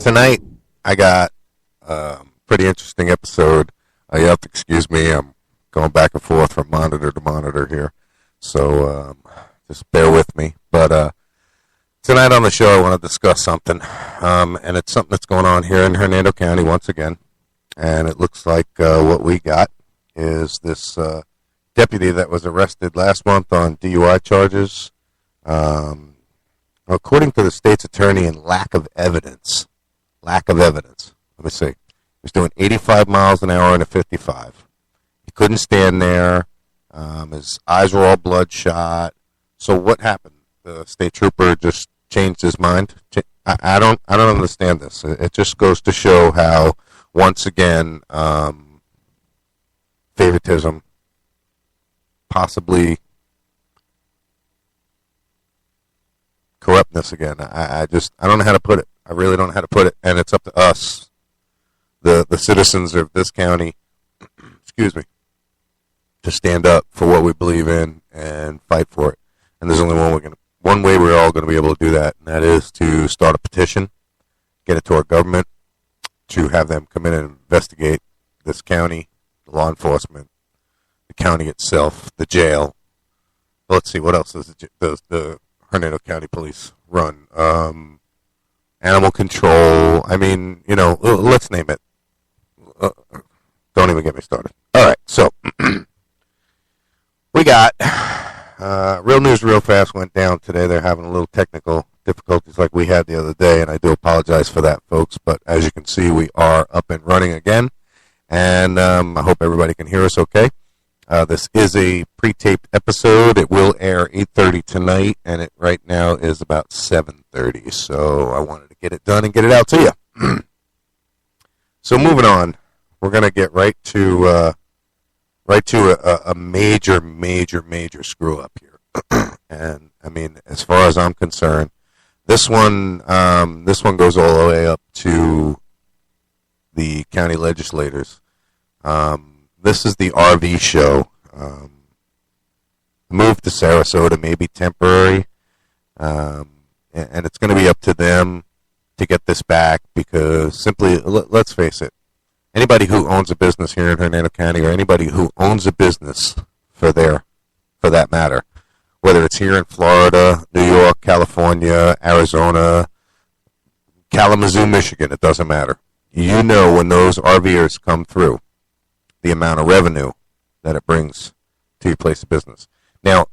tonight I got a pretty interesting episode. You have to excuse me. I'm going back and forth from monitor to monitor here. So just bear with me. But tonight on the show I want to discuss something. And it's something that's going on here in Hernando County once again. And it looks like what we got is this deputy that was arrested last month on DUI charges. According to the state's attorney, and lack of evidence. Let me see. He was doing 85 miles an hour in a 55. He couldn't stand there. His eyes were all bloodshot. So what happened? The state trooper just changed his mind. I don't understand this. It just goes to show how, once again, favoritism, possibly corruptness again. I don't know how to put it. I really don't know how to put it. And it's up to us, the citizens of this county, excuse me, to stand up for what we believe in and fight for it. And there's only one way we're all going to be able to do that, and that is to start a petition, get it to our government, to have them come in and investigate this county, the law enforcement, the county itself, the jail. Let's see, what else does the Hernando County Police run? Animal control. I mean, let's name it. Don't even get me started. All right, so we got Real News Real Fast went down today. They're having a little technical difficulties like we had the other day, and I do apologize for that, folks. But as you can see, we are up and running again, and I hope everybody can hear us okay. This is a pre-taped episode. It will air 8:30 tonight, and it right now is about 7:30. So I wanted to get it done and get it out to you. So moving on, we're going to get right to a major screw up here. And I mean, as far as I'm concerned, this one goes all the way up to the county legislators. This is the RV show. Move to Sarasota may be temporary, and it's going to be up to them to get this back, because simply, let's face it, anybody who owns a business here in Hernando County, or anybody who owns a business for that matter, whether it's here in Florida, New York, California, Arizona, Kalamazoo, Michigan, it doesn't matter. You know when those RVers come through, the amount of revenue that it brings to your place of business. Now,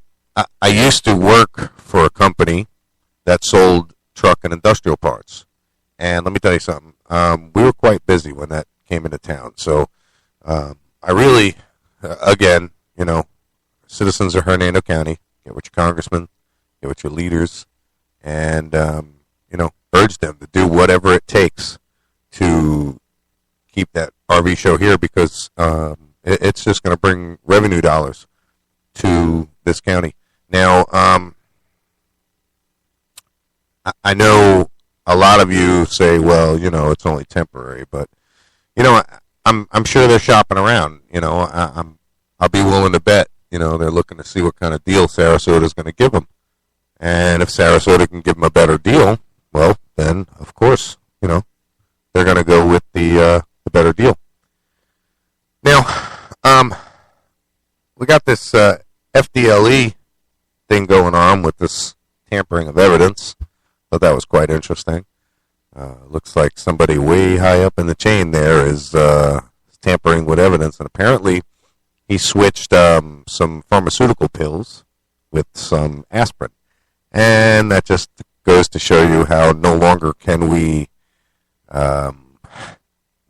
I used to work for a company that sold truck and industrial parts. And let me tell you something. We were quite busy when that came into town. So I really, again, citizens of Hernando County, get with your congressmen, get with your leaders, and, urge them to do whatever it takes to keep that RV show here, because it's just going to bring revenue dollars to this county. Now, I know a lot of you say, well, it's only temporary, but I'm sure they're shopping around. I'll be willing to bet they're looking to see what kind of deal Sarasota is going to give them, and if Sarasota can give them a better deal, well, then of course they're going to go with the better deal. Now, we got this FDLE thing going on with this tampering of evidence. Thought that was quite interesting. Looks like somebody way high up in the chain there is tampering with evidence, and apparently he switched some pharmaceutical pills with some aspirin. And that just goes to show you how no longer can we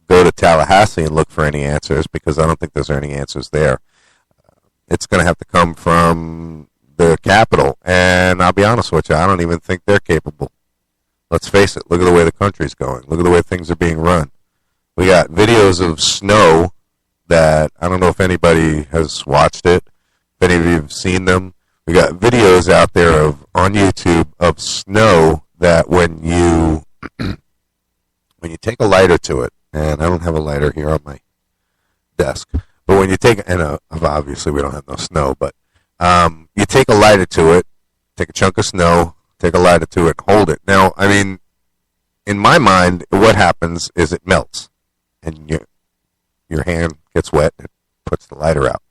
go to Tallahassee and look for any answers, because I don't think there's any answers there. It's going to have to come from the Capitol, and I'll be honest with you, I don't even think they're capable. Let's face it, look at the way the country's going. Look at the way things are being run. We got videos of snow that, I don't know if anybody has watched it, if any of you have seen them. We got videos out there on YouTube of snow that when you take a lighter to it, and I don't have a lighter here on my desk, but when you take, and obviously we don't have no snow, but you take a lighter to it, take a chunk of snow, take a lighter to it, and hold it. Now, I mean, in my mind, what happens is it melts, and your hand gets wet, and it puts the lighter out.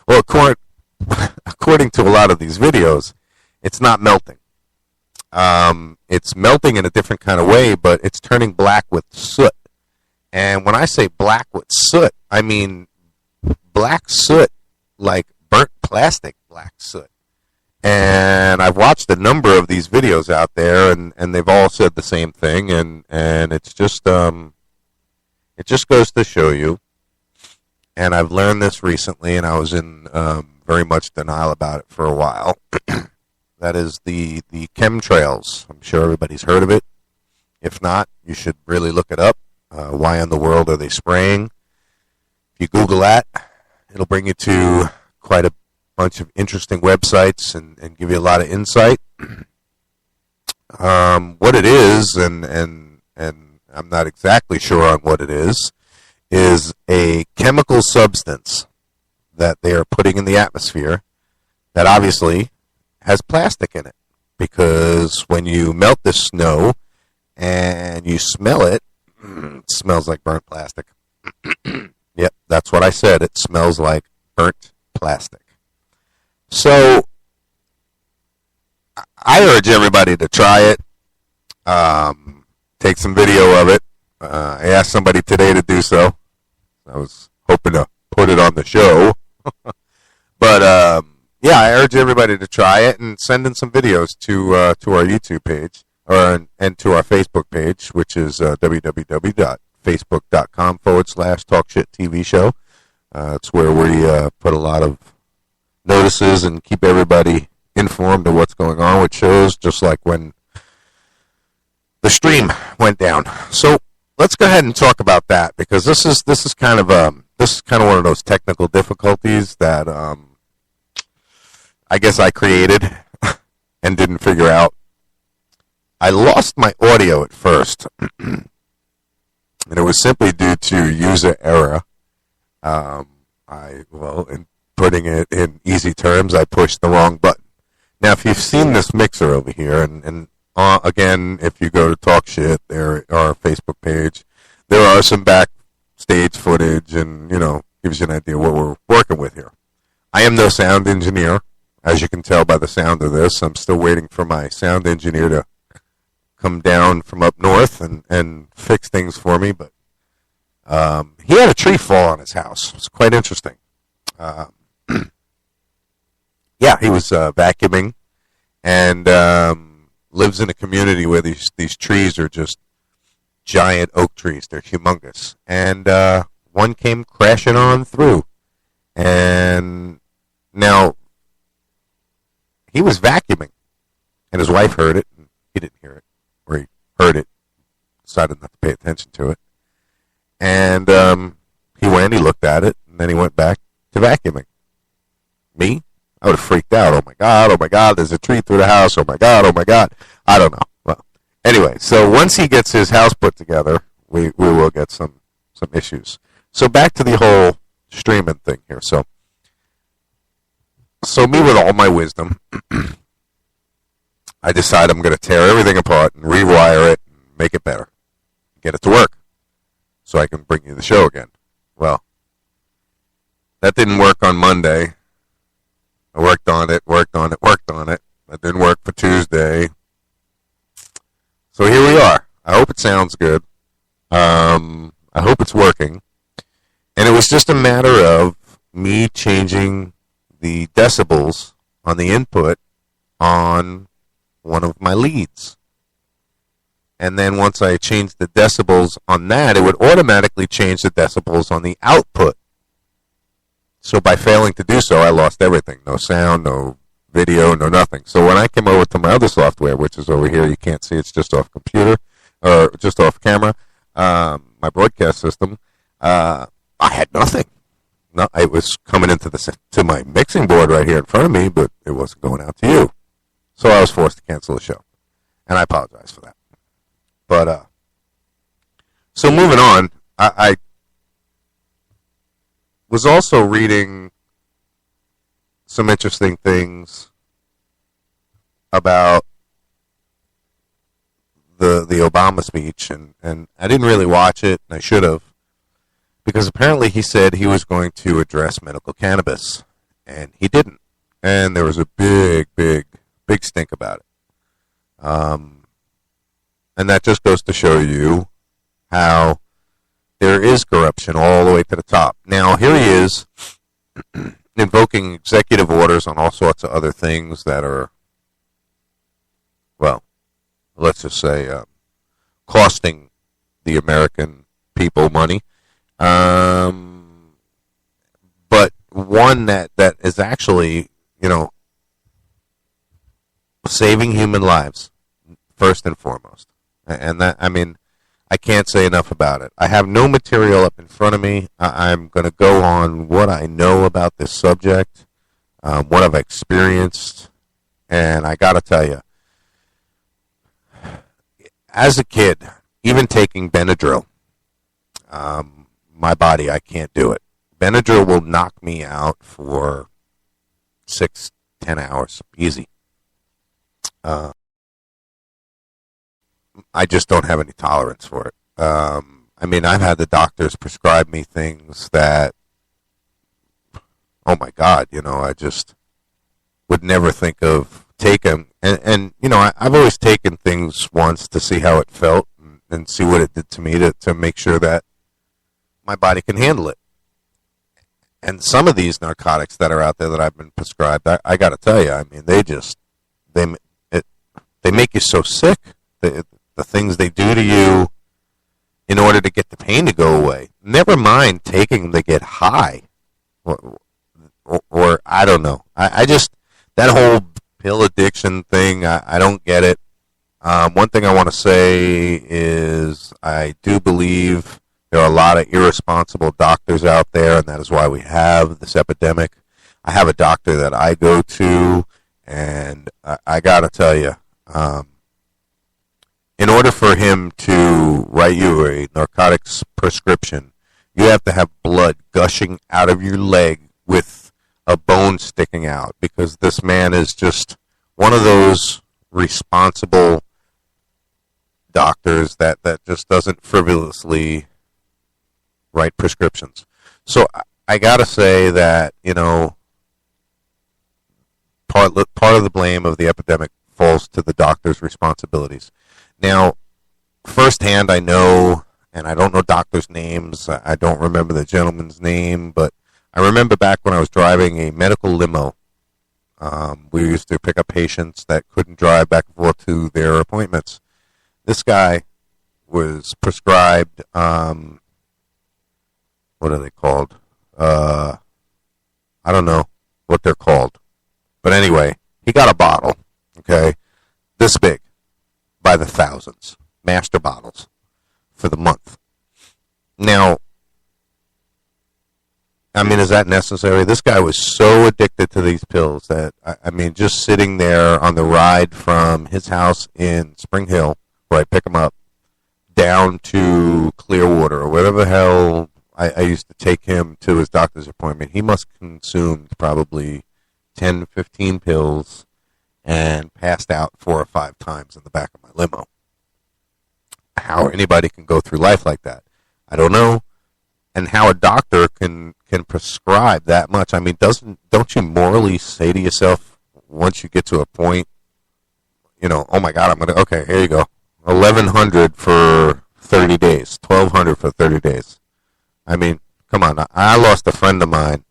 Well, according to a lot of these videos, it's not melting. It's melting in a different kind of way, but it's turning black with soot. And when I say black with soot, I mean black soot, like burnt plastic black soot. And I've watched a number of these videos out there, and they've all said the same thing, and it's just it just goes to show you. And I've learned this recently, and I was in very much denial about it for a while. That is the chemtrails. I'm sure everybody's heard of it. If not, you should really look it up. Why in the world are they spraying? If you Google that, it'll bring you to quite a bunch of interesting websites and give you a lot of insight. What it is, and I'm not exactly sure on what it is a chemical substance that they are putting in the atmosphere that obviously has plastic in it. Because when you melt the snow and you smell it, it smells like burnt plastic. Yep, that's what I said. It smells like burnt plastic. So I urge everybody to try it. Take some video of it. I asked somebody today to do so. I was hoping to put it on the show. But yeah, I urge everybody to try it and send in some videos to our YouTube page and to our Facebook page, which is www.facebook.com/TalkShitTV show. It's where we put a lot of notices and keep everybody informed of what's going on with shows, just like when the stream went down. So let's go ahead and talk about that, because this is kind of one of those technical difficulties that I guess I created and didn't figure out. I lost my audio at first, and it was simply due to user error. In putting it in easy terms, I pushed the wrong button. Now, if you've seen this mixer over here, and again, if you go to Talk Shit, there our Facebook page, there are some backstage footage, and gives you an idea what we're working with here. I am no sound engineer, as you can tell by the sound of this. I'm still waiting for my sound engineer to come down from up north and fix things for me, but he had a tree fall on his house. It's quite interesting. Yeah, he was vacuuming and lives in a community where these trees are just giant oak trees. They're humongous. And one came crashing on through. And now he was vacuuming, and his wife heard it, and he didn't hear it. Or he heard it, decided not to pay attention to it. And he looked at it, and then he went back to vacuuming. Me? I would have freaked out. Oh my God, there's a tree through the house. Oh my God. I don't know. Well, anyway, so once he gets his house put together, we will get some issues. So back to the whole streaming thing here. So me, with all my wisdom, I decide I'm going to tear everything apart and rewire it and make it better. Get it to work so I can bring you the show again. Well, that didn't work on Monday. I worked on it. That didn't work for Tuesday. So here we are. I hope it sounds good. I hope it's working. And it was just a matter of me changing the decibels on the input on one of my leads. And then once I changed the decibels on that, it would automatically change the decibels on the output. So by failing to do so, I lost everything. No sound, no video, no nothing. So when I came over to my other software, which is over here, you can't see, it's just off computer, or just off camera, my broadcast system, I had nothing. No, it was coming into to my mixing board right here in front of me, but it wasn't going out to you. So I was forced to cancel the show. And I apologize for that. But, so moving on, I was also reading some interesting things about the the Obama speech, and I didn't really watch it, and I should have, because apparently he said he was going to address medical cannabis, and he didn't. And there was a big stink about it. And that just goes to show you how there is corruption all the way to the top. Now, here he is invoking executive orders on all sorts of other things that are, well, let's just say, costing the American people money. But one that is actually, saving human lives, first and foremost. And that, I can't say enough about it. I have no material up in front of me. I'm going to go on what I know about this subject, what I've experienced, and I got to tell you, as a kid, even taking Benadryl, my body, I can't do it. Benadryl will knock me out for 6-10 hours, easy. I just don't have any tolerance for it. I've had the doctors prescribe me things that, oh my God, I just would never think of taking. And I've always taken things once to see how it felt and see what it did to me to make sure that my body can handle it. And some of these narcotics that are out there that I've been prescribed, I got to tell you, they make you so sick. The things they do to you in order to get the pain to go away. Never mind taking them to get high. Or I don't know. I just, that whole pill addiction thing, I don't get it. One thing I want to say is I do believe there are a lot of irresponsible doctors out there, and that is why we have this epidemic. I have a doctor that I go to, and I got to tell you, in order for him to write you a narcotics prescription, you have to have blood gushing out of your leg with a bone sticking out, because this man is just one of those responsible doctors that just doesn't frivolously write prescriptions. So I got to say that, part of the blame of the epidemic falls to the doctor's responsibilities. Now, firsthand, I know, and I don't know doctors' names. I don't remember the gentleman's name, but I remember back when I was driving a medical limo. We used to pick up patients that couldn't drive back and forth to their appointments. This guy was prescribed, what are they called? I don't know what they're called. But anyway, he got a bottle, okay, this big, by the thousands, master bottles, for the month. Now, is that necessary? This guy was so addicted to these pills that, just sitting there on the ride from his house in Spring Hill, where I pick him up, down to Clearwater, or whatever the hell I used to take him to his doctor's appointment, he must have consumed probably 10, 15 pills and passed out 4 or 5 times in the back of my limo. How anybody can go through life like that, I don't know. And how a doctor can prescribe that much. Don't you morally say to yourself, once you get to a point, oh my God, okay, here you go. 1,100 for 30 days, 1,200 for 30 days. Come on. I lost a friend of mine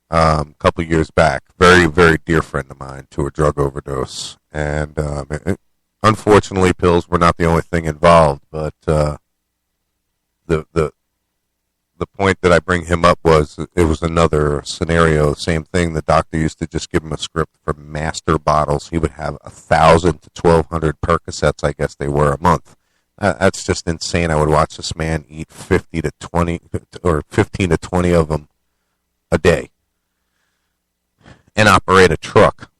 a couple years back, very, very dear friend of mine, to a drug overdose. And unfortunately, pills were not the only thing involved, but the point that I bring him up was it was another scenario, same thing. The doctor used to just give him a script for master bottles. He would have 1,000 to 1,200 Percocets, I guess they were, a month. That's just insane. I would watch this man eat 50 to 20 or 15 to 20 of them a day and operate a truck.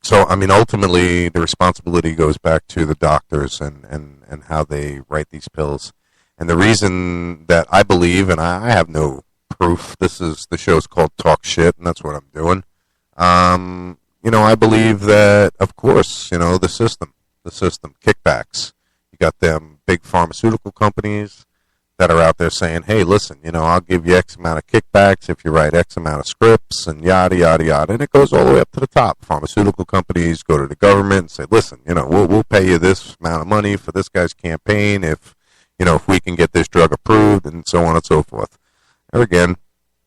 So, ultimately, the responsibility goes back to the doctors and how they write these pills. And the reason that I believe, and I have no proof, the show's called Talk Shit, and that's what I'm doing. I believe that, of course, the system, kickbacks. You got them big pharmaceutical companies that are out there saying, hey, listen, I'll give you X amount of kickbacks if you write X amount of scripts and yada, yada, yada. And it goes all the way up to the top. Pharmaceutical companies go to the government and say, listen, we'll pay you this amount of money for this guy's campaign if we can get this drug approved, and so on and so forth. And again,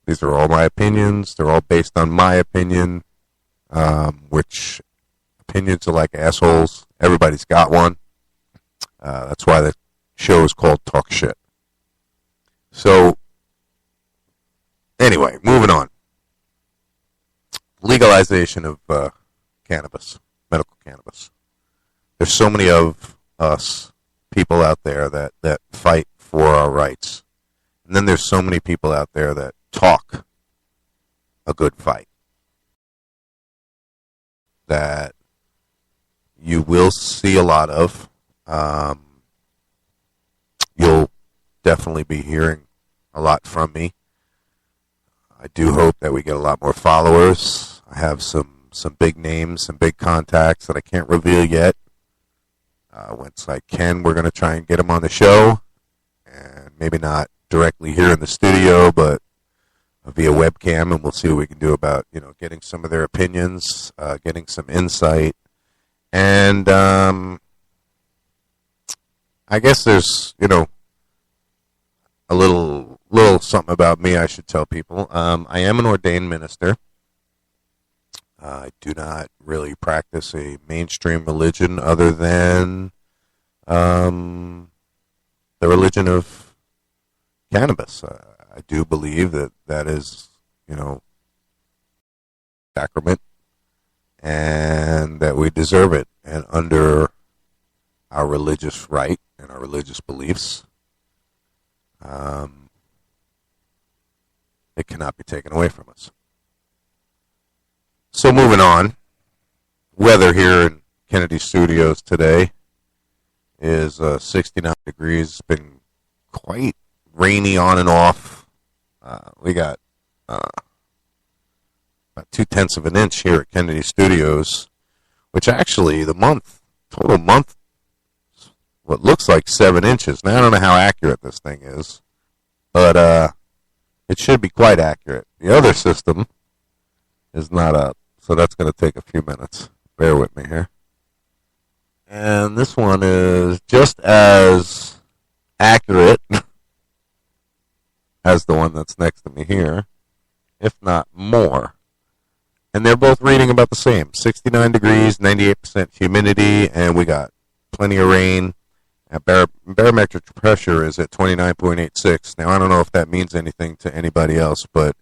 these are all my opinions. They're all based on my opinion, which opinions are like assholes. Everybody's got one. That's why the show is called Talk Shit. So, anyway, moving on. Legalization of cannabis, medical cannabis. There's so many of us people out there that fight for our rights. And then there's so many people out there that talk a good fight. That you will see a lot of. You'll definitely be hearing a lot from me. I do hope that we get a lot more followers. I have some big names, some big contacts that I can't reveal yet. Once I can, we're going to try and get them on the show, and maybe not directly here in the studio, but via webcam, and we'll see what we can do about getting some of their opinions, getting some insight, and I guess there's a little something about me I should tell people. I am an ordained minister. I do not really practice a mainstream religion other than the religion of cannabis. I do believe that is, sacrament, and that we deserve it. And under our religious right and our religious beliefs, it cannot be taken away from us. So moving on, weather here in Kennedy Studios today is 69 degrees. It's been quite rainy on and off. We got about 0.2 of an inch here at Kennedy Studios, which actually total month, what looks like 7 inches. Now I don't know how accurate this thing is, but it should be quite accurate. The other system is not up, so that's going to take a few minutes. Bear with me here. And this one is just as accurate as the one that's next to me here, if not more. And they're both reading about the same. 69 degrees, 98% humidity, and we got plenty of rain. And barometric pressure is at 29.86. Now, I don't know if that means anything to anybody else, but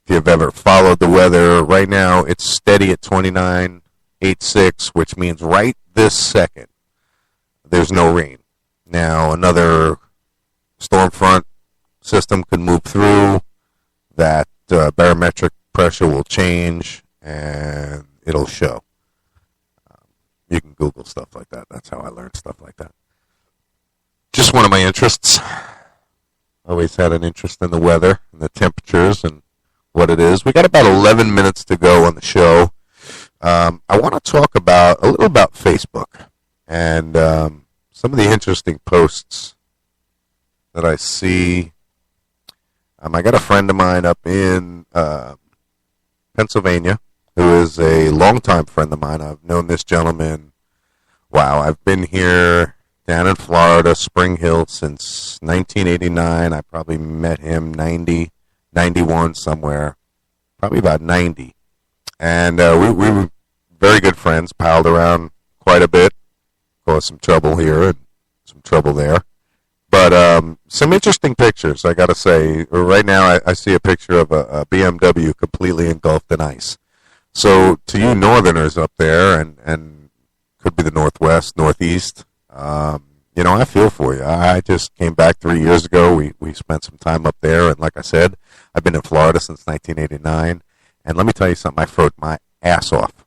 if you've ever followed the weather, right now it's steady at 29.86, which means right this second there's no rain. Now, another storm front system could move through. That barometric pressure will change, and it'll show. You can Google stuff like that. That's how I learned stuff like that. Just one of my interests. Always had an interest in the weather and the temperatures and what it is. We got about 11 minutes to go on the show. I want to talk a little about Facebook and some of the interesting posts that I see. I got a friend of mine up in Pennsylvania who is a longtime friend of mine. I've known this gentleman. Wow, I've been here down in Florida, Spring Hill, since 1989. I probably met him 90, 91 somewhere, probably about 90. And we were very good friends, palled around quite a bit, caused some trouble here and some trouble there. But some interesting pictures, I got to say. Right now I see a picture of a BMW completely engulfed in ice. So to you northerners up there, and could be the Northwest, Northeast, I feel for you. I just came back 3 years ago. We spent some time up there, and like I said, I've been in Florida since 1989. And let me tell you something, I froze my ass off.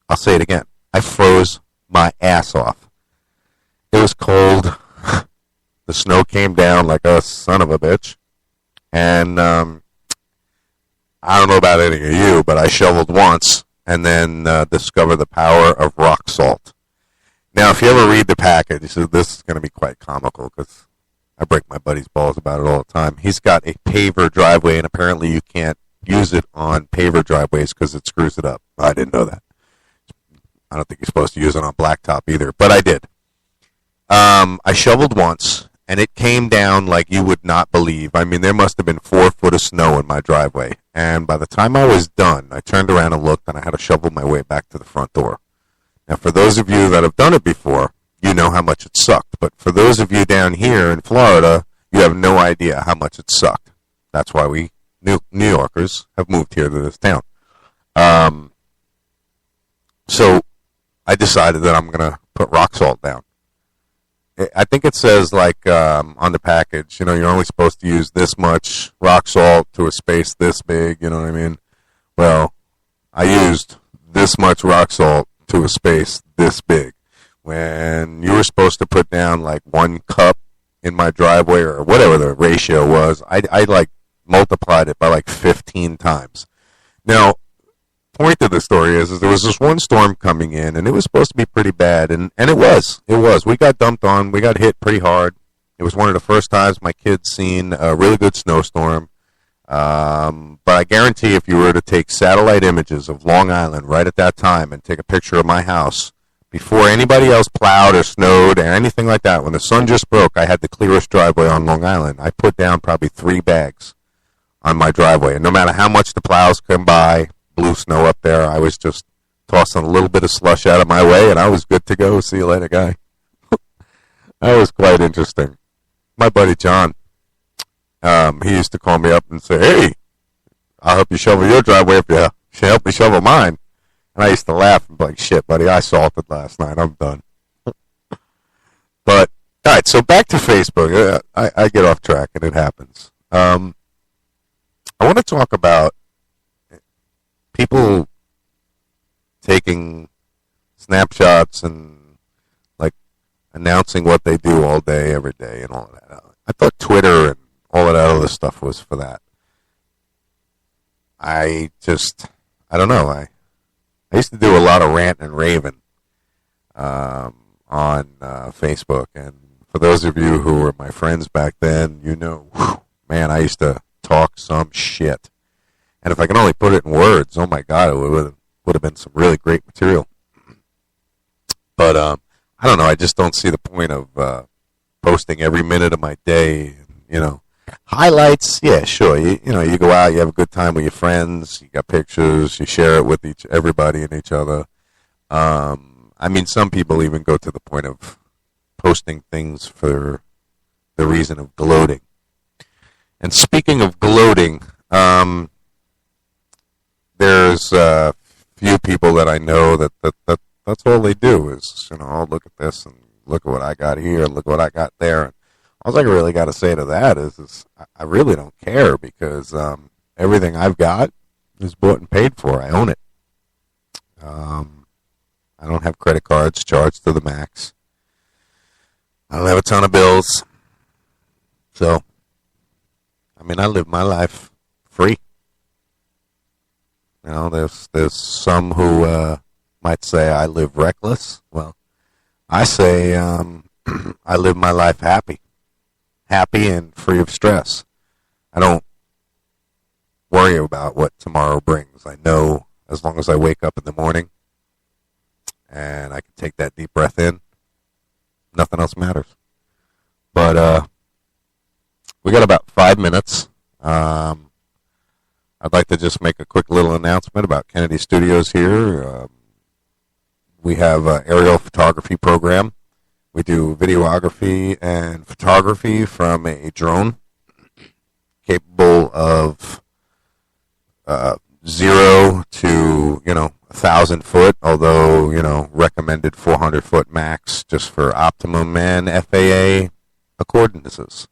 I'll say it again. I froze my ass off. It was cold. The snow came down like a son of a bitch. And I don't know about any of you, but I shoveled once. and then discover the power of rock salt. Now, if you ever read the package, this is going to be quite comical because I break my buddy's balls about it all the time. He's got a paver driveway, and apparently you can't use it on paver driveways because it screws it up. I didn't know that. I don't think you're supposed to use it on blacktop either, but I did. I shoveled once, and it came down like you would not believe. I mean, there must have been 4 foot of snow in my driveway. And by the time I was done, I turned around and looked, and I had to shovel my way back to the front door. Now, for those of you that have done it before, you know how much it sucked. But for those of you down here in Florida, you have no idea how much it sucked. That's why we New Yorkers have moved here to this town. So I decided that I'm going to put rock salt down. I think it says, like, on the package, you're only supposed to use this much rock salt to a space this big, you know what I mean? Well, I used this much rock salt to a space this big. When you were supposed to put down, like, 1 cup in my driveway or whatever the ratio was, I like, multiplied it by, like, 15 times. Now, point of the story is there was this one storm coming in, and it was supposed to be pretty bad, and it was. We got dumped on. We got hit pretty hard. It was one of the first times my kids seen a really good snowstorm. But I guarantee if you were to take satellite images of Long Island right at that time and take a picture of my house, before anybody else plowed or snowed or anything like that, when the sun just broke, I had the clearest driveway on Long Island. I put down probably 3 bags on my driveway, and no matter how much the plows come by, blew snow up there, I was just tossing a little bit of slush out of my way, and I was good to go. See you later, guy. That was quite interesting. My buddy John, he used to call me up and say, "Hey, I'll help you shovel your driveway if you help me shovel mine." And I used to laugh and be like, "Shit, buddy, I salted last night. I'm done." But, all right, so back to Facebook. I get off track, and it happens. I want to talk about people taking snapshots and, like, announcing what they do all day, every day, and all of that. I thought Twitter and all of that other stuff was for that. I don't know. I used to do a lot of ranting and raving on Facebook, and for those of you who were my friends back then, man, I used to talk some shit. And if I can only put it in words, oh my God, it would have been some really great material. But I don't know. I just don't see the point of posting every minute of my day. Highlights. Yeah, sure. You go out, you have a good time with your friends. You got pictures. You share it with everybody and each other. I mean, some people even go to the point of posting things for the reason of gloating. And speaking of gloating, there's a few people that I know that's all they do is, oh, look at this and look at what I got here, look at what I got there. And all I really got to say to that is I really don't care because everything I've got is bought and paid for. I own it. I don't have credit cards charged to the max. I don't have a ton of bills. So, I mean, I live my life free. There's some who might say I live reckless. Well, I say I live my life happy and free of stress. I don't worry about what tomorrow brings. I know as long as I wake up in the morning and I can take that deep breath in, nothing else matters. But we got about 5 minutes. I'd like to just make a quick little announcement about Kennedy Studios here. We have an aerial photography program. We do videography and photography from a drone capable of 0 to 1,000 foot, although recommended 400 foot max just for optimum and FAA accordances.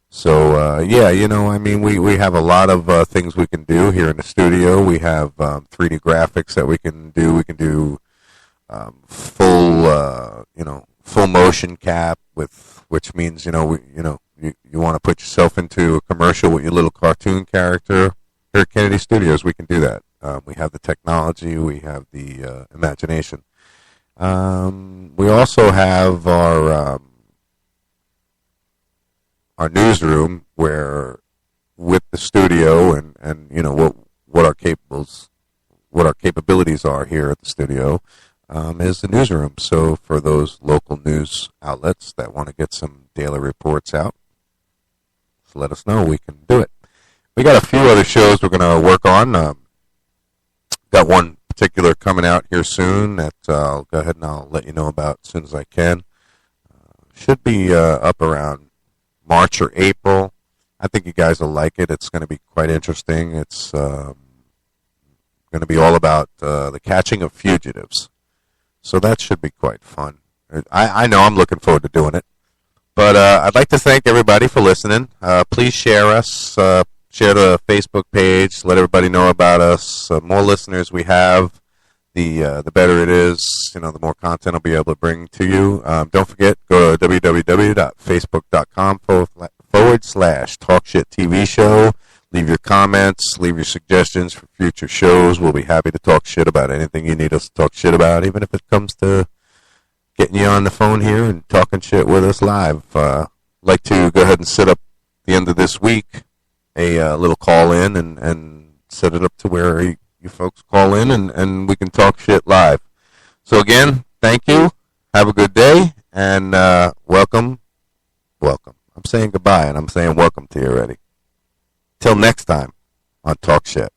So we have a lot of things we can do here in the studio. We have 3D graphics that we can do. We can do full motion cap which means you want to put yourself into a commercial with your little cartoon character. Here at Kennedy Studios, we can do that. We have the technology. We have the imagination. We also have our newsroom where, with the studio and what our capabilities are here at the studio, is the newsroom. So for those local news outlets that want to get some daily reports out, just let us know. We can do it. We got a few other shows we're going to work on. Got one particular coming out here soon that I'll go ahead and I'll let you know about as soon as I can. Should be up around March or April. I think you guys will like it. It's going to be quite interesting. It's going to be all about the catching of fugitives. So that should be quite fun. I know I'm looking forward to doing it. But I'd like to thank everybody for listening. Please share us. Share the Facebook page. Let everybody know about us. The more listeners we have, the better it is. The more content I'll be able to bring to you. Don't forget, go to www.facebook.com/TalkShitTV Show. Leave your comments. Leave your suggestions for future shows. We'll be happy to talk shit about anything you need us to talk shit about, even if it comes to getting you on the phone here and talking shit with us live. Like to go ahead and set up the end of this week a little call in and set it up to where you folks call in and we can talk shit live. So again, thank you. Have a good day and welcome. I'm saying goodbye and I'm saying welcome to you already. Till next time on Talk Shit.